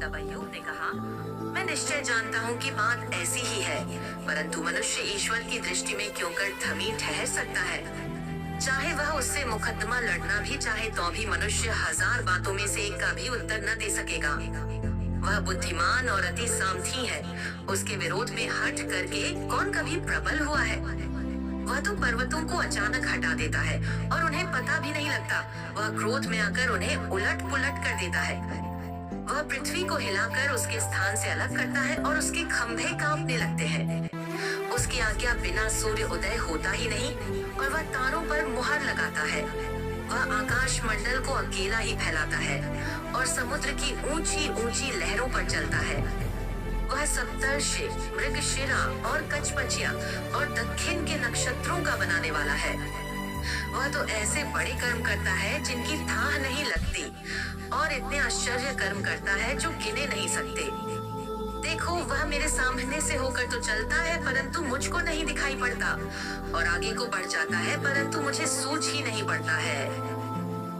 तब अय्यूब ने कहा, मैं निश्चय जानता हूँ कि बात ऐसी ही है, परंतु मनुष्य ईश्वर की दृष्टि में क्यों कर थमी ठहर सकता है? चाहे वह उससे मुकदमा लड़ना भी चाहे तो भी मनुष्य 1000 बातों में से एक का भी उत्तर न दे सकेगा। वह बुद्धिमान और अति सामर्थी है, उसके विरोध में हठ करके कौन कभी प्रबल हुआ है? वह तो पर्वतों को अचानक हटा देता है और उन्हें पता भी नहीं लगता। वह क्रोध में आकर उन्हें उलट पुलट कर देता है। वह पृथ्वी को हिलाकर उसके स्थान से अलग करता है और उसके खंभे कांपने लगते हैं। उसकी आज्ञा बिना सूर्य उदय होता ही नहीं और वह तारों पर मुहर लगाता है। वह आकाश मंडल को अकेला ही फैलाता है और समुद्र की ऊंची ऊंची लहरों पर चलता है। वह सप्तर्षि, मृगशिरा और कचपचिया और दक्षिण के नक्षत्रों का बनाने वाला है। वह तो ऐसे बड़े कर्म करता है जिनकी थाह नहीं लगती और इतने आश्चर्य कर्म करता है जो गिने नहीं सकते। देखो, वह मेरे सामने से होकर तो चलता है परंतु मुझको नहीं दिखाई पड़ता, और आगे को बढ़ जाता है परंतु मुझे सूझ ही नहीं पड़ता है।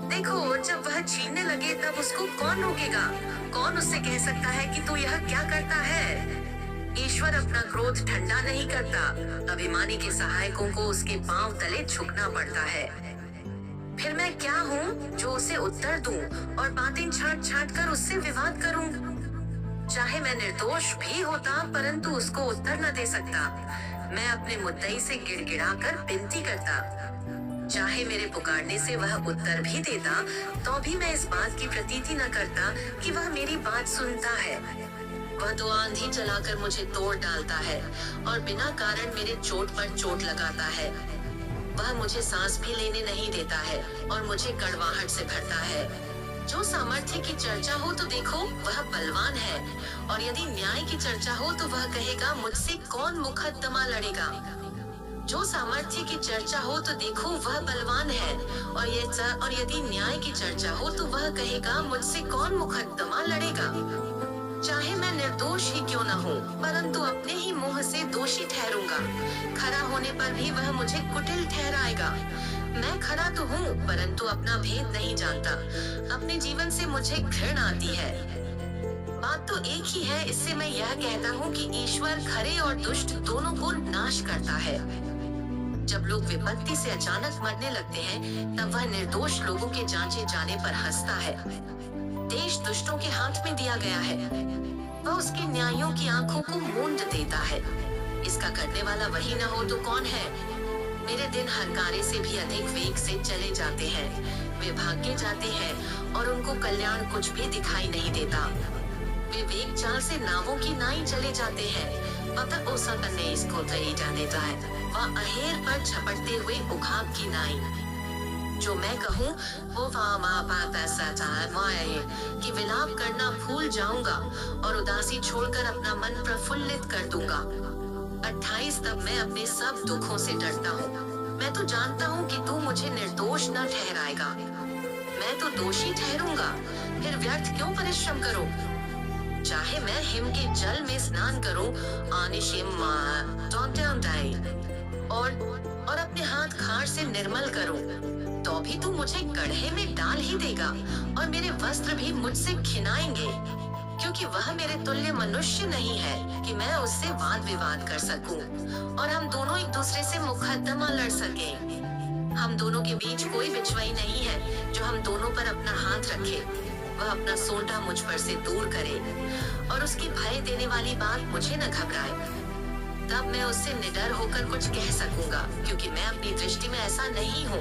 देखो, जब वह छीनने लगे तब उसको कौन रोकेगा? कौन उससे कह सकता है कि तू यह क्या करता है? ईश्वर अपना क्रोध ठंडा नहीं करता। अभिमानी के सहायकों को उसके पांव तले झुकना पड़ता है। फिर मैं क्या हूँ जो उसे उत्तर दूं और बातें छाट छाट कर उससे विवाद करूं? चाहे मैं निर्दोष भी होता परंतु उसको उत्तर न दे सकता। मैं अपने मुद्दई से गिड़गिड़ाकर विनती करता। चाहे मेरे पुकारने से वह उत्तर भी देता तो भी मैं इस बात की प्रतीति न करता कि वह मेरी बात सुनता है। वह तो आंधी चलाकर मुझे तोड़ डालता है और बिना कारण मेरे चोट पर चोट लगाता है। वह मुझे सांस भी लेने नहीं देता है और मुझे कड़वाहट से भरता है। जो सामर्थ्य की चर्चा हो तो देखो वह बलवान है, और यदि न्याय की चर्चा हो तो वह कहेगा मुझसे कौन मुकद्दमा लड़ेगा। जो सामर्थ्य की चर्चा हो तो देखो वह बलवान है, और यदि न्याय की चर्चा हो तो वह कहेगा मुझसे कौन मुकद्दमा लड़ेगा। चाहे मैं निर्दोष ही क्यों न हूँ, परंतु अपने ही मुंह से दोषी ठहरूंगा। खरा होने पर भी वह मुझे कुटिल ठहराएगा। मैं खरा तो हूँ परंतु अपना भेद नहीं जानता। अपने जीवन से मुझे घृणा आती है। बात तो एक ही है, इससे मैं यह कहता हूँ कि ईश्वर खरे और दुष्ट दोनों को नाश करता है। जब लोग विपत्ति से अचानक मरने लगते हैं तब वह निर्दोष लोगों के जांचे जाने पर हंसता है। देश दुष्टों के हाथ में दिया गया है, वह उसके न्यायियों की आंखों को मूंद देता है। इसका करने वाला वही न हो तो कौन है? मेरे दिन हरकारे से भी अधिक वेग से चले जाते हैं। वे भागे जाते हैं और उनको कल्याण कुछ भी दिखाई नहीं देता। वे वेग चाल से नावों की नाई चले जाते हैं। पता ओसा करने इसको तरी जाने जाए, वह अहेर पर झपटते हुए उखाब की नाई। जो मैं कहूँ वो कि विलाप करना भूल जाऊंगा और उदासी छोड़कर अपना मन प्रफुल्लित कर दूंगा। 28 तब मैं अपने सब दुखों से डरता हूँ। मैं तो जानता हूँ कि तू मुझे निर्दोष न ठहराएगा। मैं तो दोषी ठहरूंगा, फिर व्यर्थ क्यों परिश्रम करूँ? चाहे मैं हिम के जल में स्नान करूँ और अपने हाथ खार से निर्मल करूँ, तो भी तू मुझे गड्ढे में डाल ही देगा और मेरे वस्त्र भी मुझसे घिनाएंगे, क्योंकि वह मेरे तुल्य मनुष्य नहीं है कि मैं उससे वाद विवाद कर सकूं और हम दोनों एक दूसरे से मुकद्दमा लड़ सकें। हम दोनों के बीच कोई बिछवाई नहीं है जो हम दोनों पर अपना हाथ रखे। वह अपना सोंटा मुझ पर से दूर करे और उसकी भय देने वाली बात मुझे न घबराए। तब मैं उससे निडर होकर कुछ कह सकूंगा, क्योंकि मैं अपनी दृष्टि में ऐसा नहीं हूँ।